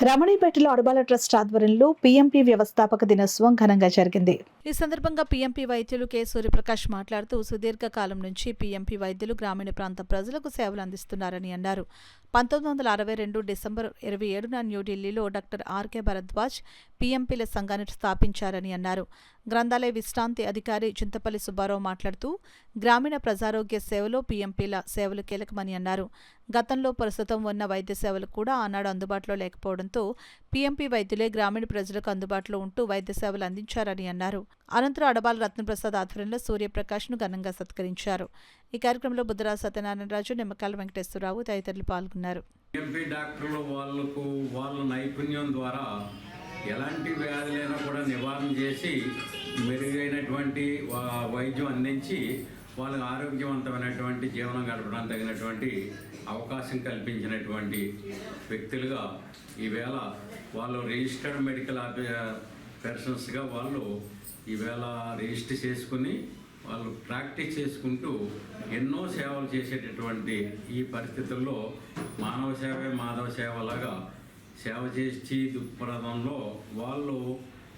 రమణీపేటలో Adabala trust ఆధ్వర్యంలో PMP వ్యవస్థాపక దినోత్సవం ఘనంగా జరిగింది. ఈ సందర్భంగా పీఎంపీ వైద్యులు కె సూర్యప్రకాష్ మాట్లాడుతూ సుదీర్ఘకాలం నుంచి పీఎంపీ వైద్యులు గ్రామీణ ప్రాంత ప్రజలకు సేవలు అందిస్తున్నారని అన్నారు. 1962 డిసెంబర్ 27న న్యూఢిల్లీలో డాక్టర్ ఆర్కే భరద్వాజ్ పీఎంపీల సంఘాన్ని స్థాపించారని అన్నారు. గ్రంథాలయ విశ్రాంతి అధికారి చింతపల్లి సుబ్బారావు మాట్లాడుతూ గ్రామీణ ప్రజారోగ్య సేవలో పీఎంపీల సేవలు కీలకమని అన్నారు. గతంలో ప్రస్తుతం ఉన్న వైద్య సేవలు కూడా ఆనాడు అందుబాటులో లేకపోవడంతో పీఎంపీ వైద్యులే గ్రామీణ ప్రజలకు అందుబాటులో ఉంటూ వైద్య సేవలు అందించారని అన్నారు. అనంతరం అడబాల రత్నప్రసాద్ ఆధ్వర్యంలో సూర్యప్రకాష్ను ఘనంగా సత్కరించారు. ఈ కార్యక్రమంలో బుద్ధరాజు సత్యనారాయణరాజు, నిమ్మకాయల వెంకటేశ్వరరావు తదితరులు పాల్గొన్నారు. పీఎంపీ డాక్టర్లు వాళ్ళ నైపుణ్యం ద్వారా ఎలాంటి వ్యాధులైనా కూడా నివారణ చేసి మెరుగైనటువంటి వైద్యం అందించి వాళ్ళకి ఆరోగ్యవంతమైనటువంటి జీవనం గడపడానికి తగినటువంటి అవకాశం కల్పించినటువంటి వ్యక్తులుగా ఈవేళ వాళ్ళు రిజిస్టర్డ్ మెడికల్ పర్సన్స్గా వాళ్ళు ఈవేళ రిజిస్టర్ చేసుకుని వాళ్ళు ప్రాక్టీస్ చేసుకుంటూ ఎన్నో సేవలు చేసేటటువంటి ఈ పరిస్థితుల్లో మానవ సేవే మాధవ సేవలాగా సేవ చేసి దృక్పథంలో వాళ్ళు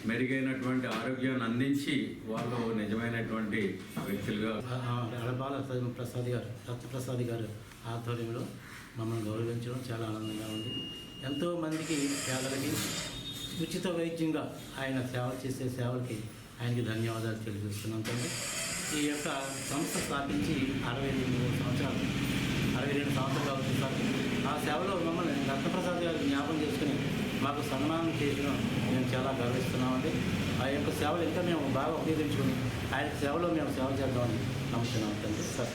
మెరుగైనటువంటి ఆరోగ్యాన్ని అందించి వాళ్ళు నిజమైనటువంటి వ్యక్తులుగా అడబాల రత్నప్రసాద్ గారు ఆధ్వర్యంలో మమ్మల్ని గౌరవించడం చాలా ఆనందంగా ఉంది. ఎంతోమందికి పేదలకి ఉచిత వైద్యంగా ఆయన సేవలు చేసే సేవలకి ఆయనకి ధన్యవాదాలు తెలియజేస్తున్నాం. ఈ యొక్క సంస్థ స్థాపించి 62 సంవత్సరాలు అవుతుంది సార్. ఆ సేవలో మమ్మల్ని రత్నప్రసాద్ గారు జ్ఞాపకం చేసుకుని మాకు సన్మానం చేసిన మేము చాలా గర్విస్తున్నామండి. ఆ యొక్క సేవలు ఇంకా మేము బాగా ఉపయోగించుకొని ఆయన సేవలో మేము సేవ చేద్దామని నమ్ముతున్నాం తండ్రి సార్.